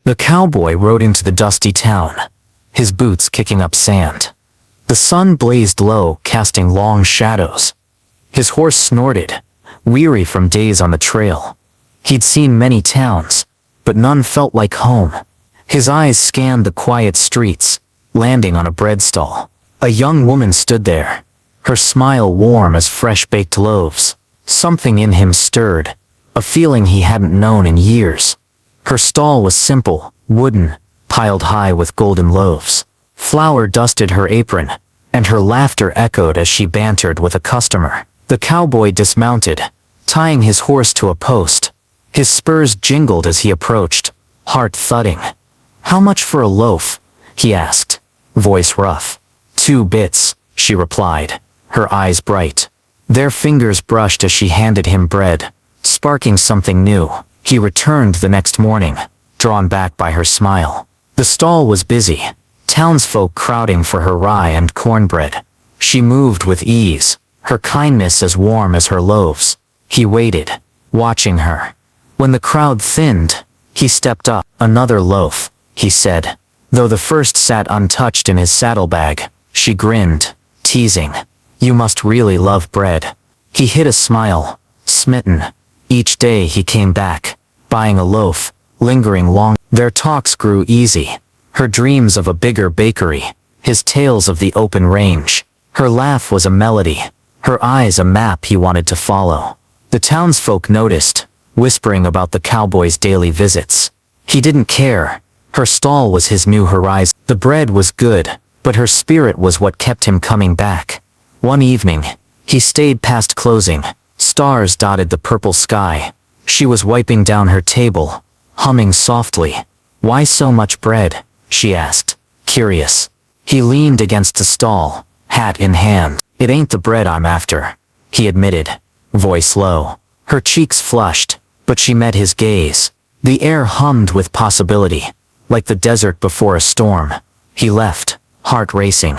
The cowboy rode into the dusty town, his boots kicking up sand. The sun blazed low, casting long shadows. His horse snorted, weary from days on the trail. He'd seen many towns, but none felt like home. His eyes scanned the quiet streets, landing on a bread stall. A young woman stood there, her smile warm as fresh-baked loaves. Something in him stirred, a feeling he hadn't known in years. Her stall was simple, wooden, piled high with golden loaves. Flour dusted her apron, and her laughter echoed as she bantered with a customer. The cowboy dismounted, tying his horse to a post. His spurs jingled as he approached, heart thudding. "How much for a loaf?" he asked, voice rough. "2 bits," she replied, her eyes bright. Their fingers brushed as she handed him bread, sparking something new. He returned the next morning, drawn back by her smile. The stall was busy, townsfolk crowding for her rye and cornbread. She moved with ease, her kindness as warm as her loaves. He waited, watching her. When the crowd thinned, he stepped up. "Another loaf," he said, though the first sat untouched in his saddlebag. She grinned, teasing. "You must really love bread." He hid a smile, smitten. Each day he came back, buying a loaf, lingering long. Their talks grew easy. Her dreams of a bigger bakery, his tales of the open range. Her laugh was a melody, her eyes a map he wanted to follow. The townsfolk noticed, whispering about the cowboy's daily visits. He didn't care. Her stall was his new horizon. The bread was good, but her spirit was what kept him coming back. One evening, he stayed past closing. Stars dotted the purple sky. She was wiping down her table, humming softly. "Why so much bread?" she asked, curious. He leaned against the stall, hat in hand. "It ain't the bread I'm after," he admitted, voice low. Her cheeks flushed, but she met his gaze. The air hummed with possibility, like the desert before a storm. He left, heart racing.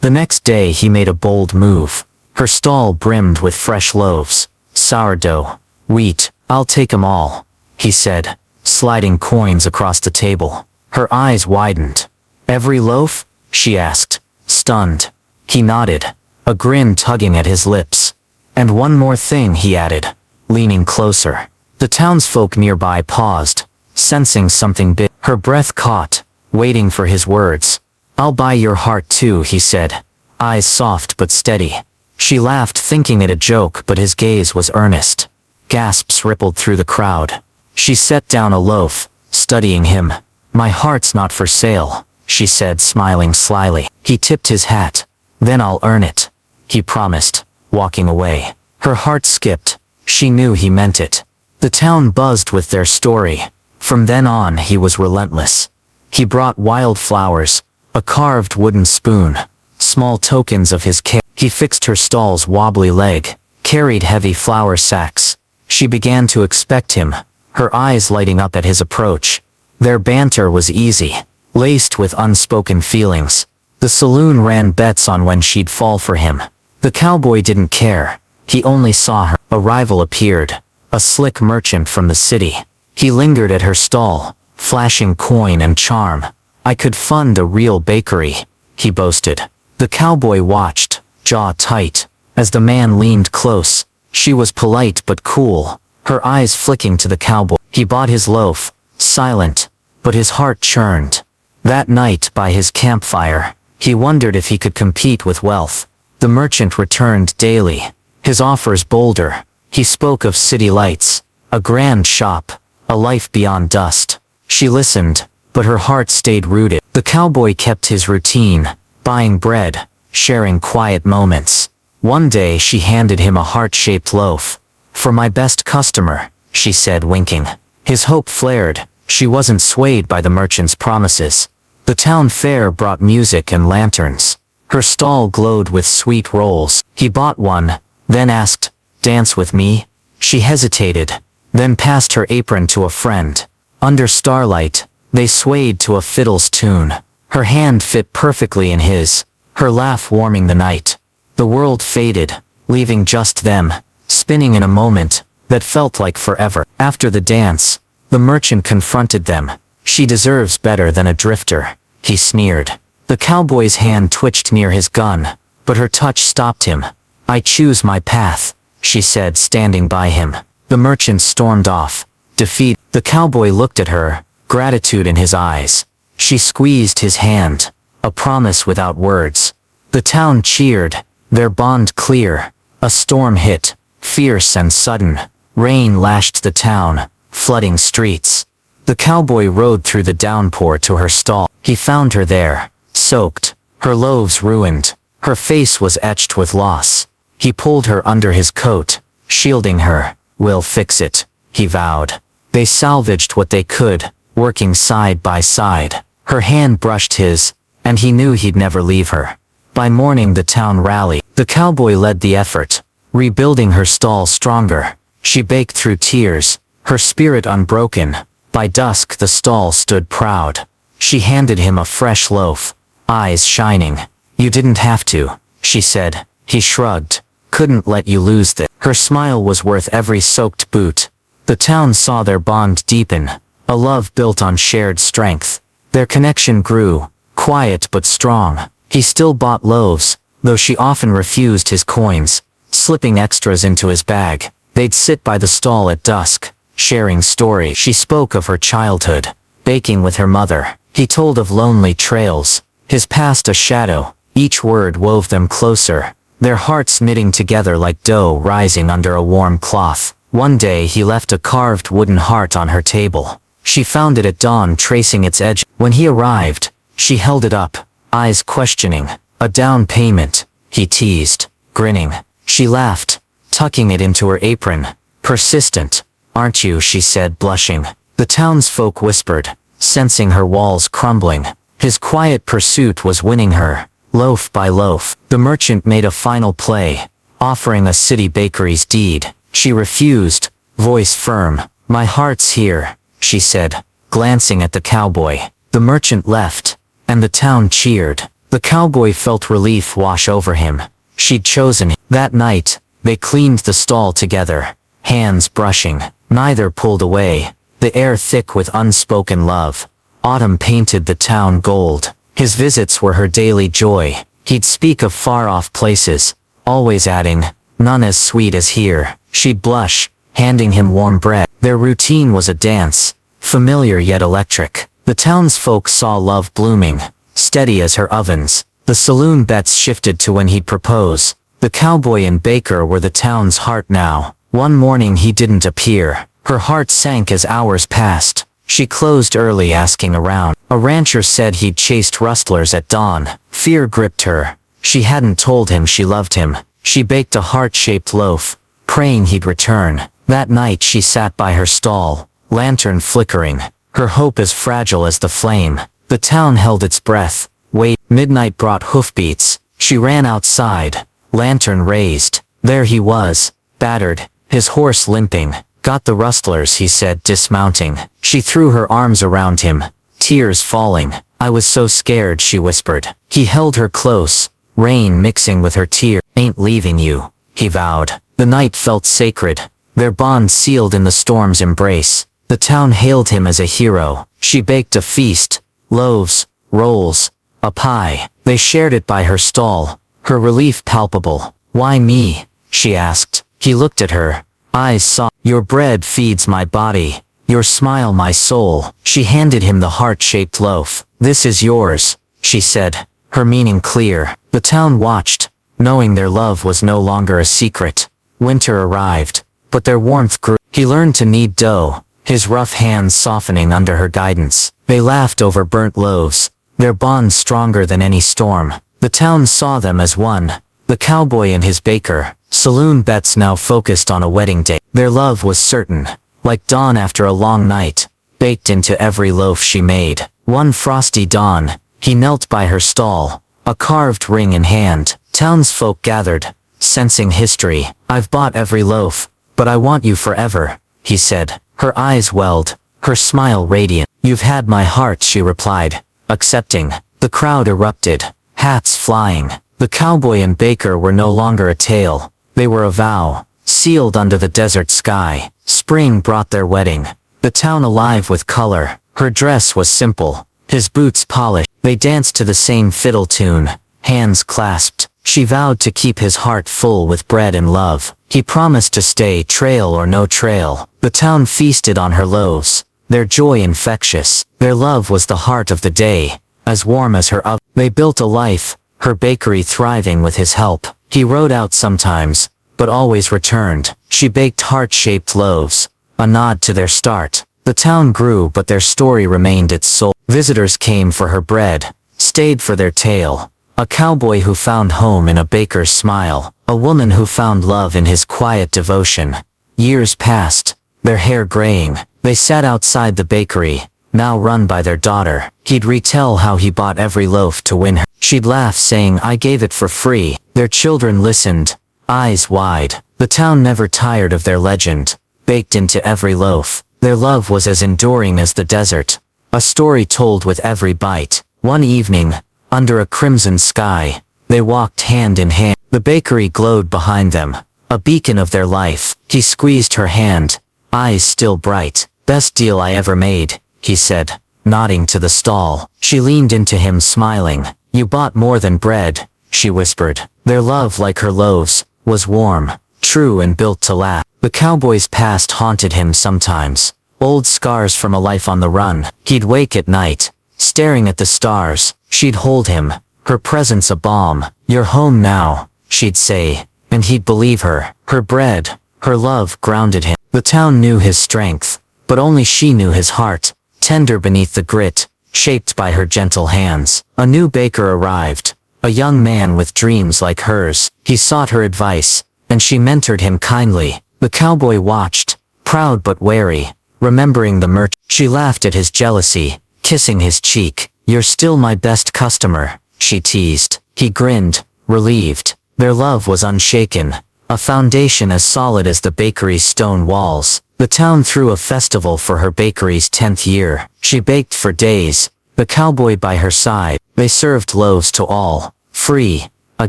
The next day he made a bold move. Her stall brimmed with fresh loaves, sourdough, wheat. "I'll take 'em all," he said, sliding coins across the table. Her eyes widened. "Every loaf?" she asked, stunned. He nodded, a grin tugging at his lips. "And one more thing," he added, leaning closer. The townsfolk nearby paused, sensing something big. Her breath caught, waiting for his words. "I'll buy your heart too," he said, eyes soft but steady. She laughed, thinking it a joke, but his gaze was earnest. Gasps rippled through the crowd. She set down a loaf, studying him. "My heart's not for sale," she said, smiling slyly. He tipped his hat. "Then I'll earn it," he promised, walking away. Her heart skipped. She knew he meant it. The town buzzed with their story. From then on he was relentless. He brought wild flowers, a carved wooden spoon, small tokens of his care. He fixed her stall's wobbly leg, carried heavy flour sacks. She began to expect him, her eyes lighting up at his approach. Their banter was easy, laced with unspoken feelings. The saloon ran bets on when she'd fall for him. The cowboy didn't care. He only saw her. A rival appeared, a slick merchant from the city. He lingered at her stall, flashing coin and charm. "I could fund a real bakery," he boasted. The cowboy watched, jaw tight, as the man leaned close. She was polite but cool, her eyes flicking to the cowboy. He bought his loaf, silent, but his heart churned. That night by his campfire, he wondered if he could compete with wealth. The merchant returned daily, his offers bolder. He spoke of city lights, a grand shop, a life beyond dust. She listened, but her heart stayed rooted. The cowboy kept his routine, buying bread, sharing quiet moments. One day she handed him a heart-shaped loaf. "For my best customer," she said, winking. His hope flared. She wasn't swayed by the merchant's promises. The town fair brought music and lanterns. Her stall glowed with sweet rolls. He bought one, then asked, "Dance with me?" She hesitated, then passed her apron to a friend. Under starlight, they swayed to a fiddle's tune. Her hand fit perfectly in his, her laugh warming the night. The world faded, leaving just them, spinning in a moment that felt like forever. After the dance, the merchant confronted them, She deserves better than a drifter, he sneered. The cowboy's hand twitched near his gun, but her touch stopped him. I choose my path, she said, standing by him. The merchant stormed off. Defeat. The cowboy looked at her, gratitude in his eyes. She squeezed his hand. A promise without words. The town cheered, their bond clear. A storm hit, fierce and sudden. Rain lashed the town, flooding streets. The cowboy rode through the downpour to her stall. He found her there, soaked, her loaves ruined. Her face was etched with loss. He pulled her under his coat, shielding her. We'll fix it, he vowed. They salvaged what they could, working side by side. Her hand brushed his, and he knew he'd never leave her. By morning the town rallied. The cowboy led the effort, rebuilding her stall stronger. She baked through tears, her spirit unbroken. By dusk the stall stood proud. She handed him a fresh loaf, eyes shining. You didn't have to, she said. He shrugged. Couldn't let you lose this. Her smile was worth every soaked boot. The town saw their bond deepen, a love built on shared strength. Their connection grew, quiet but strong. He still bought loaves, though she often refused his coins, slipping extras into his bag. They'd sit by the stall at dusk, sharing stories. She spoke of her childhood, baking with her mother. He told of lonely trails, his past a shadow. Each word wove them closer, their hearts knitting together like dough rising under a warm cloth. One day he left a carved wooden heart on her table. She found it at dawn, tracing its edge. When he arrived, she held it up, eyes questioning. A down payment, he teased, grinning. She laughed, tucking it into her apron. Persistent, aren't you, she said, blushing. The townsfolk whispered, sensing her walls crumbling. His quiet pursuit was winning her, loaf by loaf. The merchant made a final play, offering a city bakery's deed. She refused, voice firm. My heart's here, she said, glancing at the cowboy. The merchant left, and the town cheered. The cowboy felt relief wash over him. She'd chosen him. That night, they cleaned the stall together, hands brushing. Neither pulled away, the air thick with unspoken love. Autumn painted the town gold. His visits were her daily joy. He'd speak of far-off places, always adding, none as sweet as here. She'd blush, handing him warm bread. Their routine was a dance, familiar yet electric. The townsfolk saw love blooming, steady as her ovens. The saloon bets shifted to when he'd propose. The cowboy and baker were the town's heart now. One morning he didn't appear. Her heart sank as hours passed. She closed early, asking around. A rancher said he'd chased rustlers at dawn. Fear gripped her. She hadn't told him she loved him. She baked a heart-shaped loaf, praying he'd return. That night she sat by her stall, lantern flickering, her hope as fragile as the flame. The town held its breath. Wait. Midnight brought hoofbeats. She ran outside, lantern raised. There he was, battered, his horse limping. Got the rustlers, he said, dismounting. She threw her arms around him, tears falling. I was so scared, she whispered. He held her close, rain mixing with her tears. Ain't leaving you, he vowed. The night felt sacred, their bond sealed in the storm's embrace. The town hailed him as a hero. She baked a feast, loaves, rolls, a pie. They shared it by her stall, her relief palpable. Why me? She asked. He looked at her, eyes soft. Your bread feeds my body, your smile my soul. She handed him the heart-shaped loaf. This is yours, she said, her meaning clear. The town watched, knowing their love was no longer a secret. Winter arrived, but their warmth grew. He learned to knead dough, his rough hands softening under her guidance. They laughed over burnt loaves, their bond stronger than any storm. The town saw them as one, the cowboy and his baker. Saloon bets now focused on a wedding day. Their love was certain, like dawn after a long night, baked into every loaf she made. One frosty dawn, he knelt by her stall, a carved ring in hand. Townsfolk gathered, sensing history. I've bought every loaf, but I want you forever, he said. Her eyes welled, her smile radiant. You've had my heart, she replied, accepting. The crowd erupted, hats flying. The cowboy and baker were no longer a tale. They were a vow, sealed under the desert sky. Spring brought their wedding, the town alive with color, Her dress was simple, his boots polished. They danced to the same fiddle tune, hands clasped. She vowed to keep his heart full with bread and love. He promised to stay, trail or no trail. The town feasted on her loaves, their joy infectious. Their love was the heart of the day, as warm as her oven. They built a life, her bakery thriving with his help. He rode out sometimes, but always returned. She baked heart-shaped loaves, a nod to their start. The town grew, but their story remained its soul. Visitors came for her bread, stayed for their tale. A cowboy who found home in a baker's smile. A woman who found love in his quiet devotion. Years passed, their hair graying. They sat outside the bakery, now run by their daughter. He'd retell how he bought every loaf to win her. She'd laugh saying, "I gave it for free." Their children listened, eyes wide. The town never tired of their legend, baked into every loaf. Their love was as enduring as the desert, a story told with every bite. One evening, under a crimson sky, they walked hand in hand. The bakery glowed behind them, a beacon of their life. He squeezed her hand, eyes still bright. "Best deal I ever made," he said, nodding to the stall. She leaned into him smiling. "You bought more than bread," she whispered. Their love, like her loaves, was warm, true and built to last. The cowboy's past haunted him sometimes, old scars from a life on the run. He'd wake at night, staring at the stars. She'd hold him, her presence a balm. "You're home now," she'd say, and he'd believe her. Her bread, her love grounded him. The town knew his strength, but only she knew his heart, tender beneath the grit, shaped by her gentle hands. A new baker arrived, a young man with dreams like hers. He sought her advice, and she mentored him kindly. The cowboy watched, proud but wary, remembering the merchant. She laughed at his jealousy, kissing his cheek. "You're still my best customer," she teased. He grinned, relieved. Their love was unshaken, a foundation as solid as the bakery's stone walls. The town threw a festival for her bakery's 10th year. She baked for days, the cowboy by her side. They served loaves to all, free, a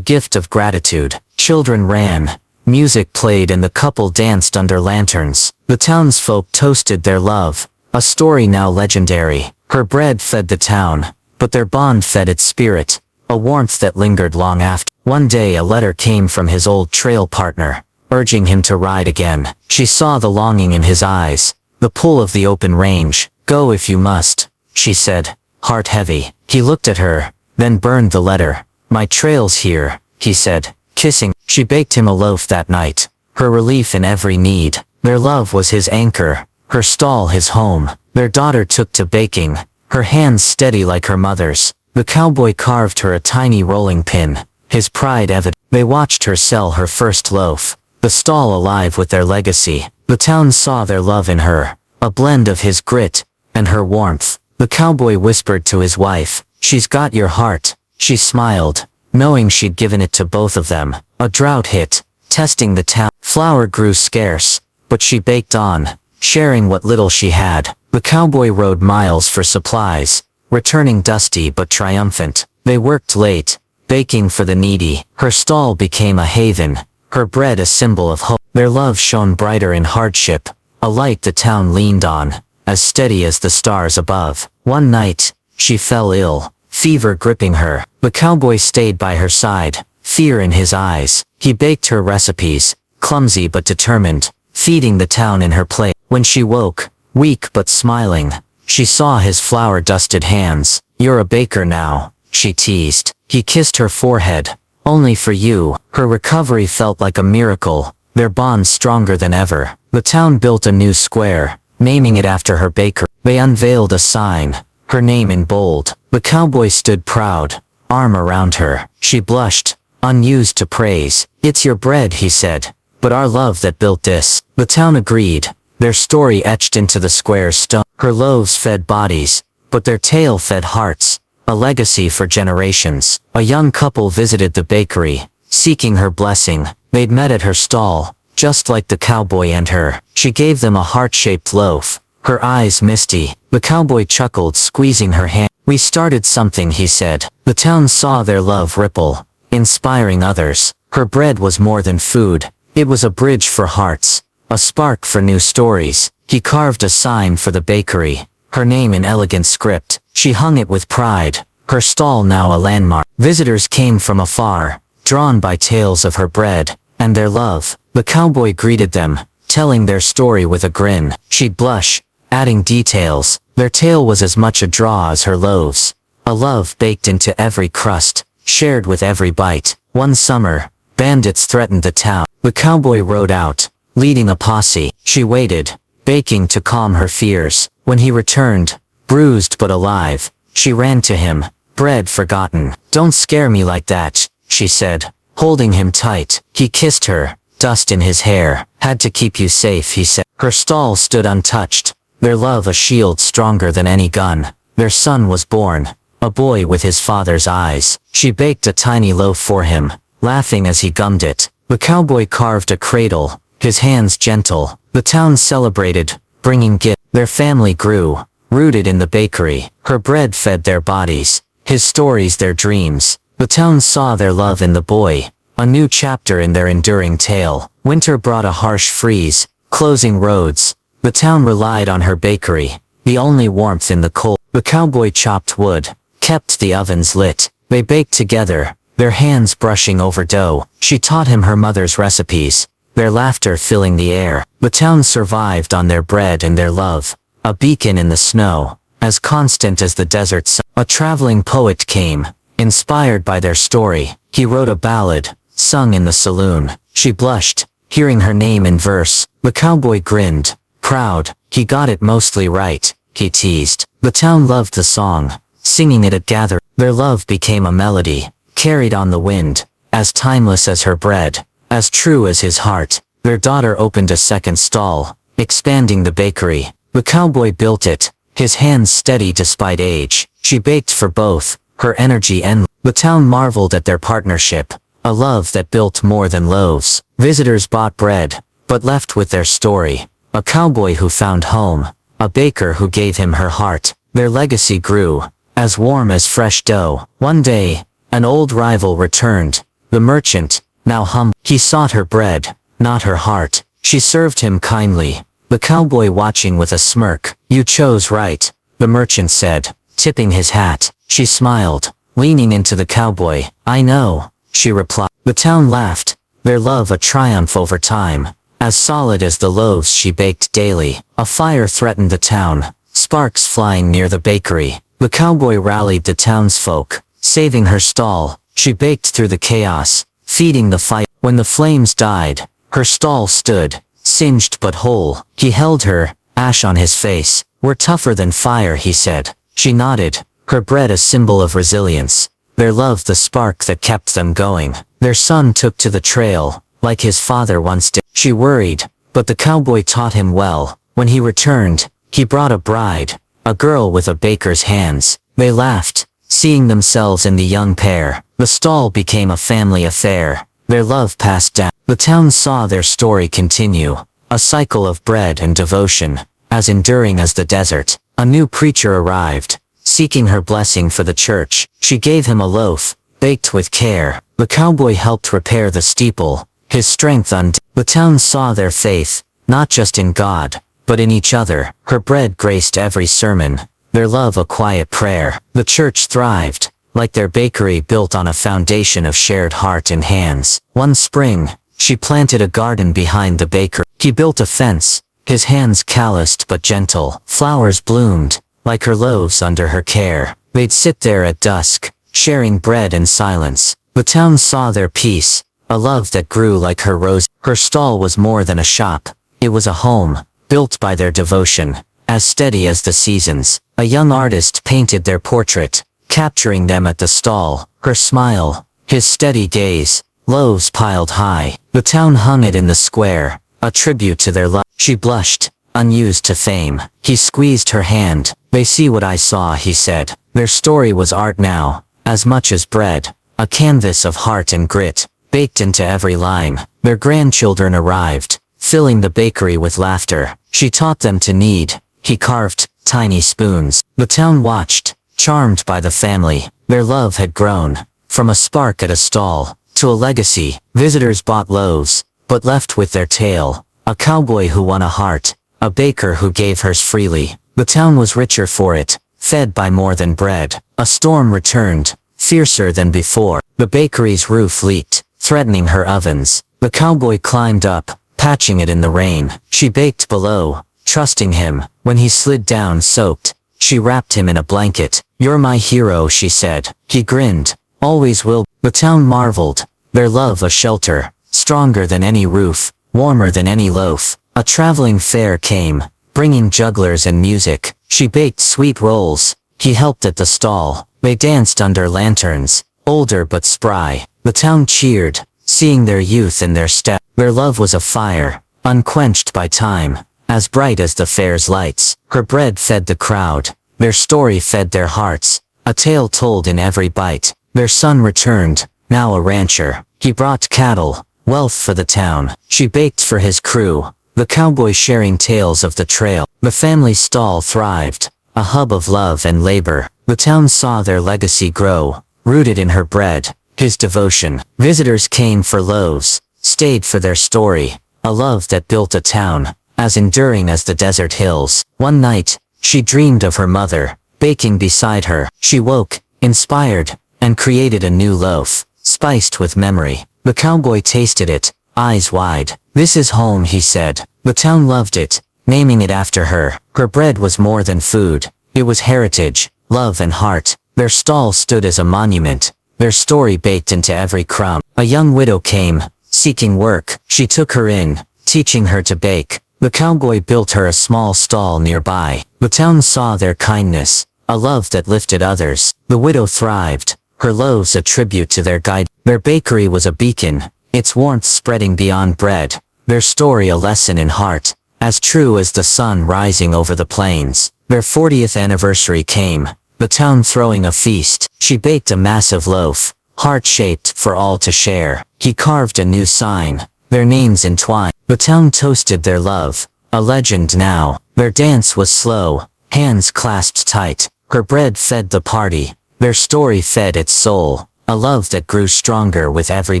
gift of gratitude. Children ran, music played, and the couple danced under lanterns. The townsfolk toasted their love, a story now legendary. Her bread fed the town, but their bond fed its spirit, a warmth that lingered long after. One day a letter came from his old trail partner, urging him to ride again. She saw the longing in his eyes, the pull of the open range. "Go if you must," she said, heart heavy. He looked at her, then burned the letter. "My trail's here," he said, kissing. She baked him a loaf that night, her relief in every need. Their love was his anchor, her stall his home. Their daughter took to baking, her hands steady like her mother's. The cowboy carved her a tiny rolling pin, his pride evident. They watched her sell her first loaf, the stall alive with their legacy. The town saw their love in her, a blend of his grit and her warmth. The cowboy whispered to his wife, "She's got your heart." She smiled, knowing she'd given it to both of them. A drought hit, testing the town. Flour grew scarce, but she baked on, sharing what little she had. The cowboy rode miles for supplies, returning dusty but triumphant. They worked late, baking for the needy. Her stall became a haven, her bread a symbol of hope. Their love shone brighter in hardship, a light the town leaned on, as steady as the stars above. One night, she fell ill, fever gripping her. The cowboy stayed by her side, fear in his eyes. He baked her recipes, clumsy but determined, feeding the town in her plate. When she woke, weak but smiling, she saw his flour-dusted hands. "You're a baker now," she teased. He kissed her forehead. "Only for you." Her recovery felt like a miracle, their bond stronger than ever. The town built a new square, naming it after her baker. They unveiled a sign, her name in bold. The cowboy stood proud, arm around her. She blushed, unused to praise. "It's your bread," he said, "but our love that built this." The town agreed, their story etched into the square's stone. Her loaves fed bodies, but their tale fed hearts, a legacy for generations. A young couple visited the bakery, seeking her blessing. They'd met at her stall, just like the cowboy and her. She gave them a heart-shaped loaf, her eyes misty. The cowboy chuckled, squeezing her hand. "We started something," he said. The town saw their love ripple, inspiring others. Her bread was more than food, it was a bridge for hearts, a spark for new stories. He carved a sign for the bakery, her name in elegant script. She hung it with pride, her stall now a landmark. Visitors came from afar, drawn by tales of her bread and their love. The cowboy greeted them, telling their story with a grin. She'd blush, adding details. Their tale was as much a draw as her loaves. A love baked into every crust, shared with every bite. One summer, bandits threatened the town. The cowboy rode out, leading a posse. She waited, baking to calm her fears. When he returned, bruised but alive, she ran to him, bread forgotten. "Don't scare me like that," she said, holding him tight. He kissed her, dust in his hair. "Had to keep you safe," he said. Her stall stood untouched, their love a shield stronger than any gun. Their son was born, a boy with his father's eyes. She baked a tiny loaf for him, laughing as he gummed it. The cowboy carved a cradle, his hands gentle. The town celebrated, bringing gifts. Their family grew, rooted in the bakery. Her bread fed their bodies, his stories their dreams. The town saw their love in the boy, a new chapter in their enduring tale. Winter brought a harsh freeze, closing roads. The town relied on her bakery, the only warmth in the cold. The cowboy chopped wood, kept the ovens lit. They baked together, their hands brushing over dough. She taught him her mother's recipes, their laughter filling the air. The town survived on their bread and their love, a beacon in the snow, as constant as the desert sun. A traveling poet came, inspired by their story. He wrote a ballad, sung in the saloon. She blushed, hearing her name in verse. The cowboy grinned, proud. He got it mostly right, he teased. The town loved the song, singing it at gatherings. Their love became a melody, carried on the wind, as timeless as her bread, as true as his heart. Their daughter opened a second stall, expanding the bakery. The cowboy built it, his hands steady despite age. She baked for both, her energy endless. The town marveled at their partnership, a love that built more than loaves. Visitors bought bread, but left with their story. A cowboy who found home, a baker who gave him her heart. Their legacy grew, as warm as fresh dough. One day, an old rival returned, the merchant, now humble. He sought her bread, not her heart. She served him kindly, the cowboy watching with a smirk. "You chose right," the merchant said, tipping his hat. She smiled, leaning into the cowboy. "I know," she replied. The town laughed, their love a triumph over time, as solid as the loaves she baked daily. A fire threatened the town, sparks flying near the bakery. The cowboy rallied the townsfolk, saving her stall. She baked through the chaos, feeding the fire. When the flames died, her stall stood, singed but whole. He held her, ash on his face. "We're tougher than fire," he said. She nodded, her bread a symbol of resilience, their love the spark that kept them going. Their son took to the trail, like his father once did. She worried, but the cowboy taught him well. When he returned, he brought a bride, a girl with a baker's hands. They laughed, seeing themselves in the young pair. The stall became a family affair, their love passed down. The town saw their story continue, a cycle of bread and devotion, as enduring as the desert. A new preacher arrived, seeking her blessing for the church. She gave him a loaf, baked with care. The cowboy helped repair the steeple, his strength undimmed. The town saw their faith, not just in God, but in each other. Her bread graced every sermon, their love a quiet prayer. The church thrived, like their bakery built on a foundation of shared heart and hands. One spring, she planted a garden behind the bakery. He built a fence, his hands calloused but gentle. Flowers bloomed, like her loaves under her care. They'd sit there at dusk, sharing bread and silence. The town saw their peace, a love that grew like her rose. Her stall was more than a shop, it was a home, built by their devotion, as steady as the seasons. A young artist painted their portrait, capturing them at the stall. Her smile, his steady gaze, loaves piled high. The town hung it in the square, a tribute to their love. She blushed, unused to fame. He squeezed her hand. "They see what I saw," he said. Their story was art now, as much as bread, a canvas of heart and grit, baked into every line. Their grandchildren arrived, filling the bakery with laughter. She taught them to knead. He carved tiny spoons. The town watched, charmed by the family. Their love had grown, from a spark at a stall, to a legacy. Visitors bought loaves, but left with their tale. A cowboy who won a heart, a baker who gave hers freely. The town was richer for it, fed by more than bread. A storm returned, fiercer than before. The bakery's roof leaked, threatening her ovens. The cowboy climbed up, patching it in the rain. She baked below, trusting him. When he slid down soaked, she wrapped him in a blanket. "You're my hero," she said. He grinned. "Always will." The town marveled. Their love a shelter, stronger than any roof, warmer than any loaf. A traveling fair came, bringing jugglers and music. She baked sweet rolls. He helped at the stall. They danced under lanterns, older but spry. The town cheered, seeing their youth in their step. Their love was a fire, unquenched by time, as bright as the fair's lights. Her bread fed the crowd. Their story fed their hearts, a tale told in every bite. Their son returned, now a rancher. He brought cattle, wealth for the town. She baked for his crew, the cowboy sharing tales of the trail. The family stall thrived, a hub of love and labor. The town saw their legacy grow, rooted in her bread, his devotion. Visitors came for loaves, stayed for their story, a love that built a town, as enduring as the desert hills. One night, she dreamed of her mother, baking beside her. She woke, inspired, and created a new loaf, spiced with memory. The cowboy tasted it, eyes wide. "This is home," he said. The town loved it, naming it after her. Her bread was more than food. It was heritage, love and heart. Their stall stood as a monument, their story baked into every crumb. A young widow came, seeking work. She took her in, teaching her to bake. The cowboy built her a small stall nearby. The town saw their kindness, a love that lifted others. The widow thrived, her loaves a tribute to their guide. Their bakery was a beacon, its warmth spreading beyond bread. Their story a lesson in heart, as true as the sun rising over the plains. Their 40th anniversary came, the town throwing a feast. She baked a massive loaf, heart-shaped for all to share. He carved a new sign, their names entwined. The town toasted their love, a legend now. Their dance was slow, hands clasped tight. Her bread fed the party, their story fed its soul, a love that grew stronger with every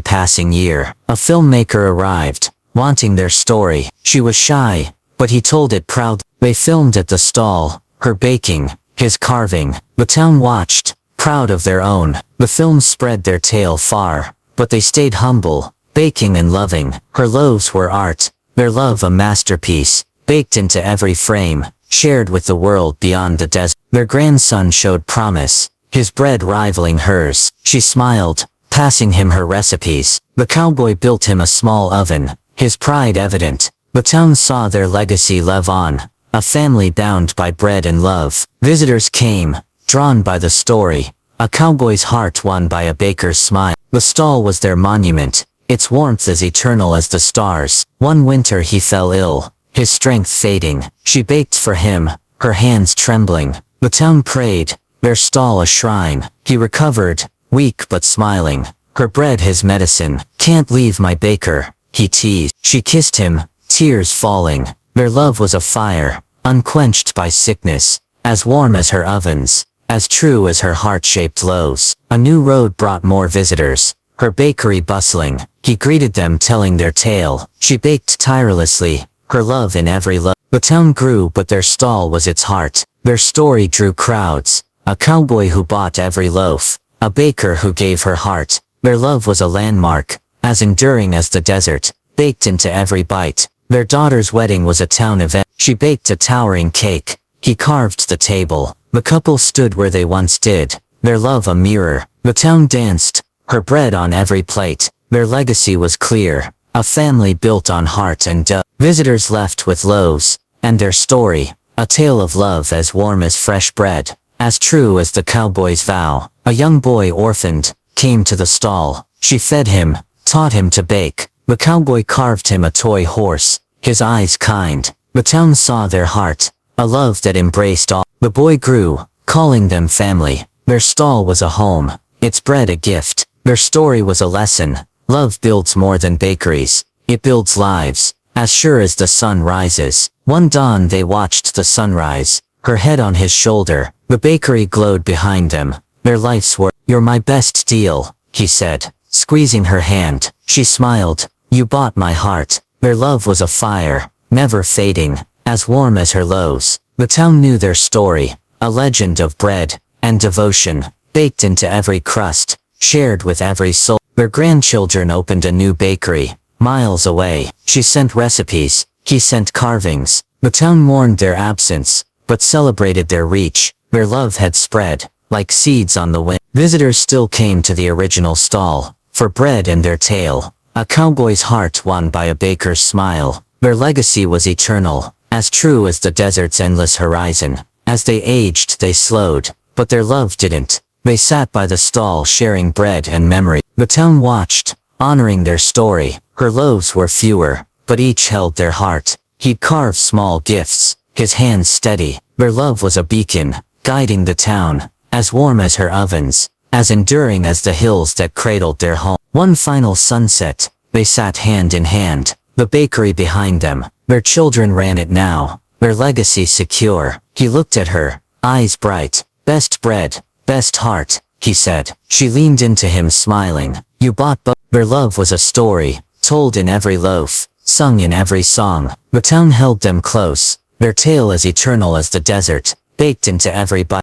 passing year. A filmmaker arrived, wanting their story. She was shy, but he told it proud. They filmed at the stall, her baking, his carving. The town watched, proud of their own. The film spread their tale far, but they stayed humble, baking and loving. Her loaves were art, their love a masterpiece, baked into every frame, shared with the world beyond the desert. Their grandson showed promise, his bread rivaling hers. She smiled, passing him her recipes. The cowboy built him a small oven, his pride evident. The town saw their legacy live on, a family bound by bread and love. Visitors came, drawn by the story, a cowboy's heart won by a baker's smile. The stall was their monument, its warmth as eternal as the stars. One winter he fell ill, his strength fading. She baked for him, her hands trembling. The town prayed, their stall a shrine. He recovered, weak but smiling, her bread his medicine. "Can't leave my baker," he teased. She kissed him, tears falling. Their love was a fire, unquenched by sickness, as warm as her ovens, as true as her heart-shaped loaves. A new road brought more visitors, her bakery bustling. He greeted them telling their tale. She baked tirelessly, her love in every loaf. The town grew but their stall was its heart. Their story drew crowds, a cowboy who bought every loaf, a baker who gave her heart. Their love was a landmark, as enduring as the desert, baked into every bite. Their daughter's wedding was a town event. She baked a towering cake, he carved the table. The couple stood where they once did, their love a mirror. The town danced, her bread on every plate. Their legacy was clear, a family built on heart and dough. Visitors left with loaves, and their story, a tale of love as warm as fresh bread, as true as the cowboy's vow. A young boy orphaned, came to the stall. She fed him, taught him to bake. The cowboy carved him a toy horse, his eyes kind. The town saw their heart, a love that embraced all. The boy grew, calling them family. Their stall was a home, its bread a gift. Their story was a lesson. Love builds more than bakeries. It builds lives, as sure as the sun rises. One dawn they watched the sunrise, her head on his shoulder. The bakery glowed behind them, their life's work. "You're my best deal," he said, squeezing her hand. She smiled. "You bought my heart." Their love was a fire, never fading, as warm as her loaves. The town knew their story, a legend of bread and devotion, baked into every crust, shared with every soul. Their grandchildren opened a new bakery, miles away. She sent recipes, he sent carvings. The town mourned their absence, but celebrated their reach. Their love had spread, like seeds on the wind. Visitors still came to the original stall, for bread and their tale. A cowboy's heart won by a baker's smile. Their legacy was eternal, as true as the desert's endless horizon. As they aged, they slowed, but their love didn't. They sat by the stall sharing bread and memory. The town watched, honoring their story. Her loaves were fewer, but each held their heart. He'd carve small gifts, his hands steady. Their love was a beacon, guiding the town, as warm as her ovens, as enduring as the hills that cradled their home. One final sunset, they sat hand in hand, the bakery behind them. Their children ran it now, their legacy secure. He looked at her, eyes bright. Best bread, best heart, he said. She leaned into him smiling. You bought but their love was a story, told in every loaf, sung in every song. The town held them close, their tale as eternal as the desert, baked into every bite.